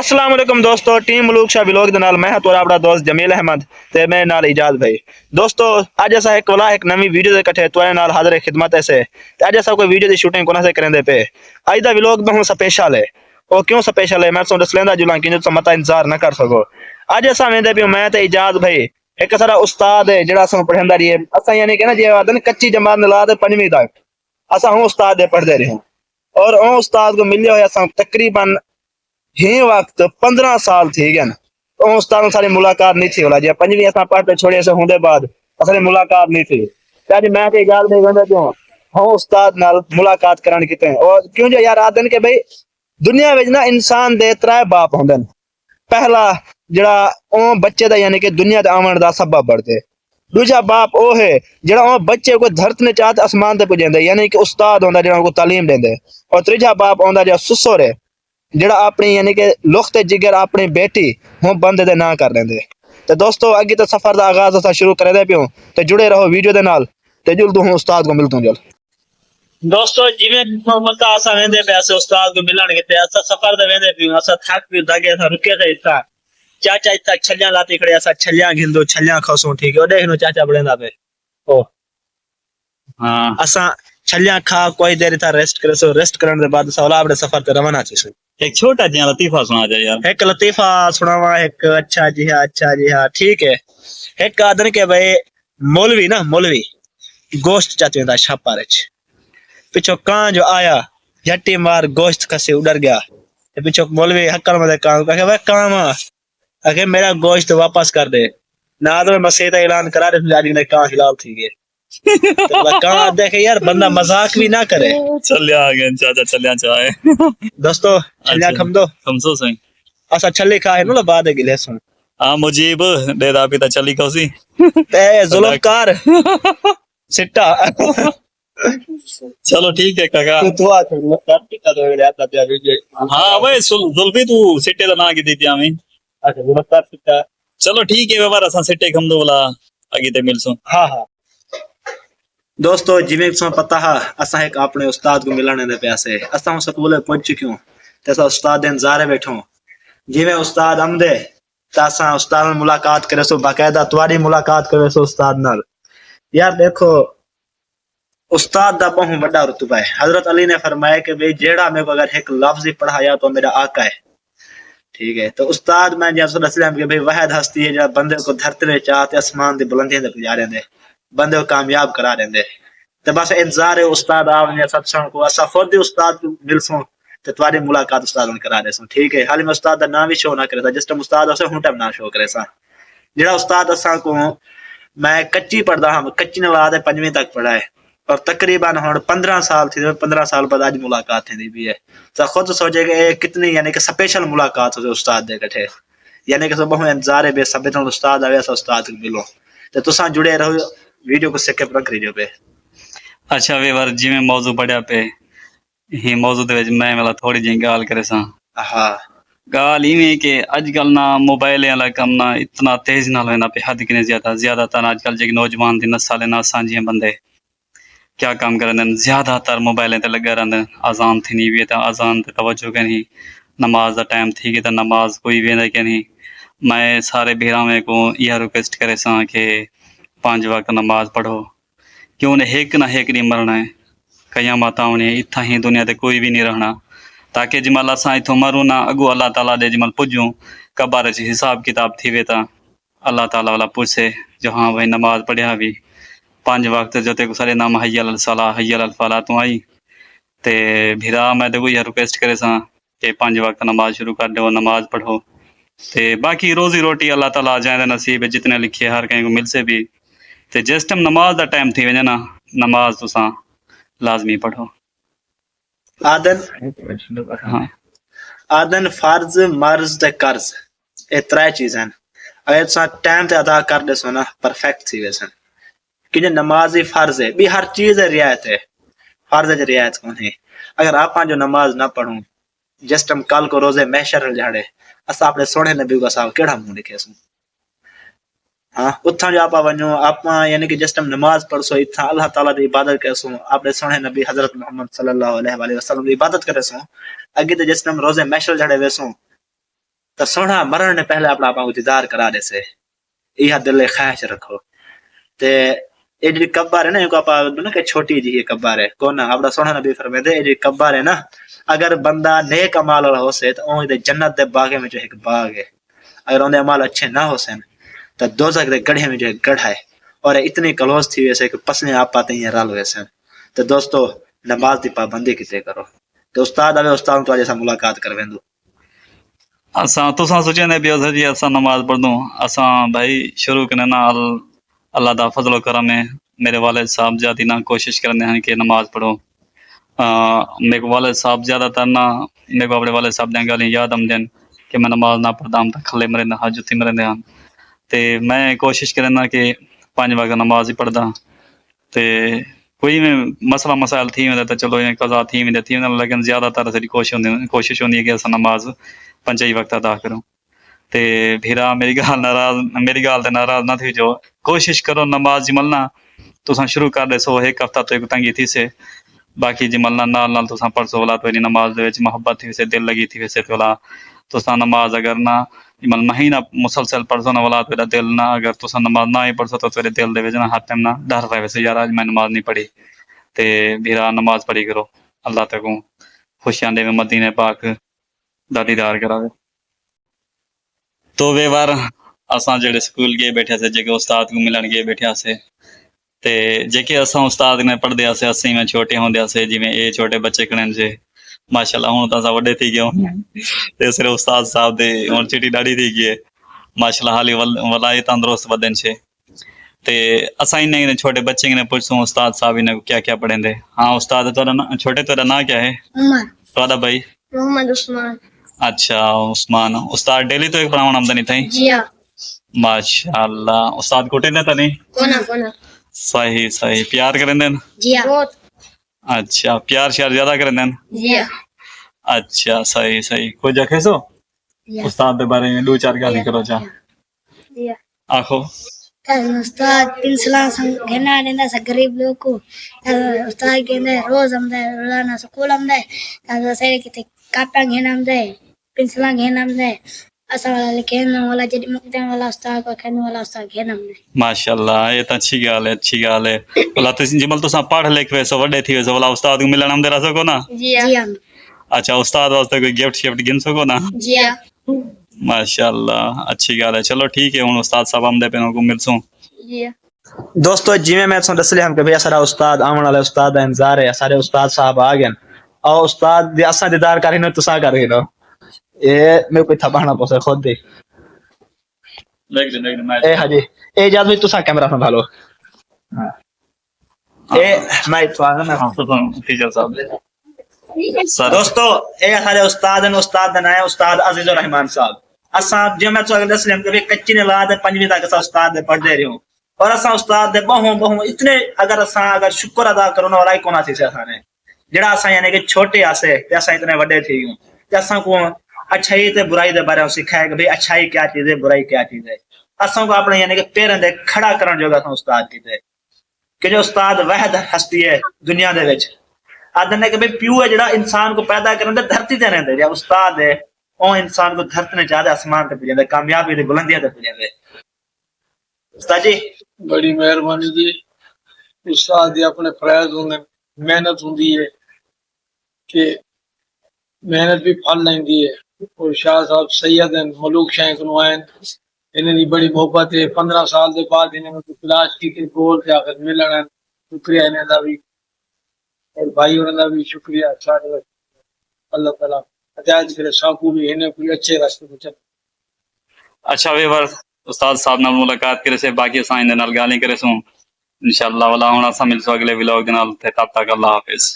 अस्सलाम वालेकुम दोस्तों, टीम मलूक शाह व्लॉग दे नाल मैं हां तोरा अपना दोस्त जमील अहमद ते मेरे नाल इजाज भाई। दोस्तों अज असा एक नवी वीडियो दे कठे तोरे नाल हाजिर खिदमत से ते अज असा कोई वीडियो दी शूटिंग कोना से करेंदे पे। अज दा व्लॉग बहुत स्पेशल है। ओ क्यों स्पेशल है मैं तो दसलेंदा जुला कि तो मता इंतजार ना कर सको। अज असा वेंदे पे मैं ते इजाज भाई एक सारा उस्ताद है जेड़ा असा पढ़ांदा रही है। असा यानी कि ना जे आदन कच्ची जमात नला दे 5वीं तक असा हूं उस्ताद दे पढ़दे रहे और ओ उस्ताद को मिलियो है असा तकरीबन ही वक्त 15 साल थी गए तो उस्ताद सारी मुलाकात नहीं थी होला जे 5वीं असा पढ़ते छोड़े से होंदे बाद असारी मुलाकात नहीं थी आज मैं ते गाल दे गंदा क्यों हां उस्ताद नाल मुलाकात करन किते और क्यों जो यार आदन के भाई दुनिया विच ना इंसान दे त्रै बाप होंदे पहला जेड़ा ओ बच्चे दा यानी कि दुनिया ते आवन दा सबब बढ़दे दूसरा बाप ओ है जेड़ा ओ बच्चे को धरती ने चाहत आसमान ते पुजांदे यानी कि उस्ताद होंदा जेड़ा को तालीम देंदे और तीसरा बाप होंदा जेड़ा सुसुर है जेड़ा अपनी यानी कि लुख्त जिगर अपनी बेटी हूं बंदे दे ना कर देंदे। तो दोस्तों अगे तो सफर दा आगाज असा शुरू करे दे पियो ते जुड़े रहो वीडियो दे नाल ते जुल तू उस्ताद को मिलतू जल। दोस्तों जिवें मक्का असा वेंदे पे अस उस्ताद को मिलन के असा सफर दे वेंदे पियो असा थक भी दगे असा रुके थे इतना चाचा इतना छलियां लाती खड़े असा छलियां घिंदो छलियां खसो ठीक है ओ देखनो चाचा बड़ेंदा पे ओ हां असा छलियां खा कोई देर इतना रेस्ट करे सो रेस्ट करने के बाद असा अपने सफर ते रवाना छे। एक छोटा जिहा लतीफा सुना जाए यार। एक लतीफा सुनावा एक अच्छा जी हाँ ठीक है। एक आदन के भाई मौलवी ना मौलवी गोश्त चाहते होता छापा रच पिछो कां जो आया झट्टी मार गोश्त खसे उड़र गया पिछो मौलवी हक्कल मदे कां कहे भाई काम आके मेरा गोश्त वापस कर दे ना तो मसीह का ऐलान करा दे जारी ने कां हिलाल थी गए तो कां देखे यार बंदा मजाक भी ना करे चलिया आ गए चाचा चलिया चाहे दोस्तों छलिया खमदो खमसो सही असा छली खा है नो बाद गिले सुन आ मुजीब दे दा पिता चली कोसी ए जुल्मकार सिट्टा चलो ठीक है काका तू आ पिता तो याद आता है हां भाई जुल्फी तू सिट्टे दा ना की देती हमें अच्छा जुल्मकार सिट्टा चलो ठीक है बाबा असा सिट्टे खमदो वाला आगे ते मिलसो। हां हां दोस्तों जिवें सो पता है असा एक अपने उस्ताद को मिलने दे पैसे असा स्कूल पहुंच चुके ते असा उस्ताद दे इंतजार बैठो जिवें उस्ताद आमदे ता असा उस्ताद नाल मुलाकात करे सो बाकायदा तुम्हारी मुलाकात करे सो उस्ताद नाल। यार देखो उस्ताद दा बहुत बड़ा रुतबा है। हजरत अली ने फरमाया कि भाई जेड़ा मेरे को अगर एक लफ्ज ही पढ़ाया तो मेरा आका है ठीक है। तो उस्ताद मैं जैसे रसूल के भाई वहद हस्ती है जो बंदे को धरती में चाहते आसमान दी बुलंदियां ते पुजा रहे बंदे को कामयाब करा देंदे तो बस इंतजार है उस्ताद आवने सत्संग को असा खुद ही उस्ताद मिलसो ते तुम्हारी मुलाकात उस्ताद ने करा देसो ठीक है। हाली मैं उस्ताद दा नाम भी शो ना करे जिस टाइम उस्ताद उसे हुन टाइम ना शो करे सा जेड़ा उस्ताद असा को मैं कच्ची पढ़दा हां कच्ची नवा दे 5वीं तक पढ़ा है और तकरीबन हुन 15 साल थी 15 साल बाद आज मुलाकात थी भी है तो खुद सोचे कि कितनी यानी कि स्पेशल मुलाकात हो उस्ताद दे कठे यानी कि सब इंतजार है बेसब्री नाल उस्ताद आवे सा उस्ताद को मिलो ते तुसा जुड़े रहो वीडियो को सेके पर करियो पे। अच्छा वे बार जिवें मौजू पढ़या पे ही मौजू दे विच मैं वाला थोड़ी जी गाल करे सा। हां गाल इवें के आजकल ना मोबाइल वाला कम ना इतना तेज नाल होना पे हद किने ज्यादातर आजकल जे नौजवान दी नस्ल है ना सांझे बंदे क्या काम करन ज्यादातर मोबाइल ते लगे रहंदे अजान थी नहीं वे अजान ते तवज्जो के नहीं नमाज दा टाइम थी के नमाज कोई वेंदा के नहीं। मैं सारे भीरावे को यह रिक्वेस्ट करे सा के 5 वक्त नमाज पढ़ो क्यों ने एक ना एक नहीं मरना है कयामत आनी है इतना ही दुनिया ते कोई भी नहीं रहना ताकि जमल असा इथों मरूं ना अगो अल्लाह ताला दे जमल पुजूं कबर च हिसाब किताब थी वे अल्लाह ताला वाला पूछे जो हाँ भाई नमाज पढ़िया भी 5 वक्त जो ते सारे नाम हय्यल अल सला हय्यल अल फला तू आई ते भिरा मैं ते कोई रिक्वेस्ट करे सा कि 5 वक्त नमाज शुरू कर दो नमाज पढ़ो ते बाकी रोजी रोटी अल्लाह ताला जाए नसीब जितने लिखे हर कहीं को मिल से भी ते जिस टाइम नमाज दा टाइम थी वने ना नमाज तुसा लाजमी पढ़ो। आदन हाँ आदन फर्ज मर्ज ते कर्ज ये त्रै चीज हैं अगर तुसा टाइम ते अदा कर दे सो ना परफेक्ट थी वैसे कि जो नमाज ही फर्ज है भी हर चीज है रियायत है फर्ज है रियायत कौन है अगर आप जो नमाज ना पढ़ूं जिस टाइम कल को रोजे महशर जाड़े असा अपने सोने नबी को साहब केड़ा मुंह लिखे सो हाँ उथा जो आप वनो आप यानी कि जिस टाइम नमाज पढ़सो इतना अल्लाह ताला दी इबादत करसो आपने सोने नबी हजरत मोहम्मद सल्लल्लाहु अलैहि वसल्लम दी इबादत करे सो अगे तो जिस टाइम रोजे महशर जड़े वेसो تو سونا مرن نے پہلے اپنا آپ کو دیدار کرا دے سے یہ دل خواہش رکھو تے یہ جی قبر ہے نا کو آپ کہ چھوٹی جی یہ قبر ہے کون اپنا سونا نبی فرمائے یہ جی قبر ہے نا اگر بندہ نیک امال والا ہو سے تو اون دے جنت دے باغے میں جو ایک باغ ہے اگر اون دے امال اچھے نہ ہو سن تو دوزخ دے گڑھے میں جو ایک گڑھ ہے اور اتنی کلوز تھی ویسے کہ پسنے آپ پاتے ہیں رل ویسے تو دوستو نماز دی پابندی کتے کرو تو استاد آوے استاد تو جیسا ملاقات کر ویندو اساں تساں سوچے بھی جی اساں نماز پڑھ دوں اساں بھائی شروع کرنے نا اللہ دا فضل و کرم ہے میرے والد صاحب زیادہ نہ کوشش کرنے ہیں کہ نماز پڑھو میرے کو والد صاحب زیادہ تر نہ میرے کو اپنے والد صاحب نے گالیاں یاد آمدن کہ میں نماز نہ پڑھتا ہوں تو کھلے مرے ہاتھ جتی مرے ہاں تے میں کوشش کرنا کہ 5 وقت نماز ہی پڑھدا تے کوئی میں مسئلہ مسائل تھی ویندے تو چلو قضا تھی ویندے لیکن زیادہ تر ساری کوشش ہوندی ہے کہ اساں نماز 5 وقت ادا کروں تے بھیرا میری گال تے ناراض نہ تھی جو کوشش کرو نماز جملنا تساں شروع کر دے سو ایک ہفتہ تو ایک تنگی تھی سے باقی جملنا نال تساں پڑھسو ولا تو نماز دے وچ محبت تھی سے دل لگی تھی ویسے تو تساں نماز اگر نہ مہینہ مسلسل پڑھسو نہ ولا تو دل نہ اگر تساں نماز نہ ہی پڑھسو تو تیرے دل دے وچ نہ ہر ٹائم نہ ڈر رہے ویسے یار اج میں نماز نہیں پڑھی تے بھیرا نماز پڑھی کرو اللہ تکوں خوشیاں دے مدینے پاک دا دیدار کراوے تو وے وار اساں جڑے سکول گئے بیٹھے سے جے استاد کو ملن گئے بیٹھے سے تے جے کہ اساں استاد نے پڑھدے سے اسی میں چھوٹے ہوندے سے جویں اے چھوٹے بچے کھڑن سے ماشاءاللہ ہن تاں وڈے تھی گئے تے صرف استاد صاحب دے ہن چٹی ڈاڑی تھی گئی ماشاءاللہ حالی ولائی تندرست بدن سے تے اساں نے چھوٹے بچے نے پوچھوں استاد صاحب نے کیا کیا پڑھیں دے ہاں استاد چھوٹے تیرا نام کیا ہے عمر تھوڑا بھائی محمد عثمان اچھا عثمان استاد ڈیلی تو ایک پڑھاون آمدنی تھئی جی ہاں ماشاءاللہ استاد کوٹے نے تا نہیں کونا صحیح صحیح پیار کریں دین جی ہاں بہت اچھا پیار شیار زیادہ کریں دین جی ہاں اچھا صحیح صحیح کوئی جکھے سو استاد دے بارے میں 2-4 گالی کرو چا جی ہاں آخو استاد پنسلاں گھنا دیندا س غریب لوگ کو استاد کہندا روز آمدا ہے روزانہ سکول آمدا ہے تا سے کتے کاپیاں گھنا آمدا ہے پنسلاں گھنا آمدا ہے اسا والا لکھن والا جڑی مقدم والا استاد کو کھن والا استاد گھنا آمدا ہے ماشاءاللہ یہ تو اچھی گال ہے اللہ تسی جمل تساں پڑھ لکھ ویسو وڈے تھی ویسو والا استاد کو ملن آمدے رہ سکو نا جی ہاں اچھا استاد واسطے کوئی گفٹ شفٹ گن سکو نا جی ہاں ماشاءاللہ اچھی گال ہے چلو ٹھیک ہے ہن استاد صاحب آمدے پہ کو ملسوں جی ہاں دوستو جی میں دس لیا ہم کہ بھئی سارا استاد آون والے استاد دا انتظار ہے سارے استاد صاحب آ گئے او استاد دی اساں دیدار کر ہن تساں کر ہن اے میں کوئی تھبانا پوسے خود دی اے ہجی اے جاد بھی تساں کیمرہ سنبھالو اے میں ٹیچر صاحب سر دوستو اے سارے استاد ہیں استاد دا نام ہے استاد عزیز الرحمان صاحب اساں جو میں تو دس لیا کہ کچی نے لا دے 5ویں تک اساں استاد دے پڑھدے رہو اور اساں استاد دے بہوں اتنے اگر شکر ادا کرنا والا ہی کونا سی سے اساں نے جڑا اساں یعنی کہ چھوٹے آسے تے اساں اتنے بڑے تھی گئے تے اساں کو اچھائی تے برائی دے بارے میں سکھایا کہ بھئی اچھائی کیا چیز ہے برائی کیا چیز ہے اساں کو اپنے یعنی کہ پیرن دے کھڑا کرن جو اساں استاد کیتے کہ جو استاد واحد ہستی ہے دنیا دے وچ آدھنے کہ بھئی پیو ہے جڑا انسان کو پیدا کرن دے دھرتی تے رہندے یا استاد ہے او انسان کو دھرتی نے چاہتے آسمان تے پجے کامیابی دی بلندیاں تے پجے استاد جی بڑی مہربانی جی استاد دی اپنے فرائض ہوندے محنت ہوندی ہے کہ محنت بھی پھل لیندی ہے اور شاہ صاحب سید ہیں ملوک شاہ کو آئے انہوں نے بڑی محبت ہے 15 سال دے بعد انہوں نے تلاش کی کہ گول سے آخر ملن شکریہ انہوں کا بھی اور بھائی انہوں کا بھی شکریہ اللہ تعالیٰ ہدایت کرے ساکو بھی انہیں کوئی اچھے راستے پہ چل اچھا وے ور استاد صاحب نال ملاقات کرے سے باقی اساں دے نال گالیاں کرے سوں انشاءاللہ ولا ہن اساں ملسو اگلے ولاگ دے نال تے تب تک اللہ حافظ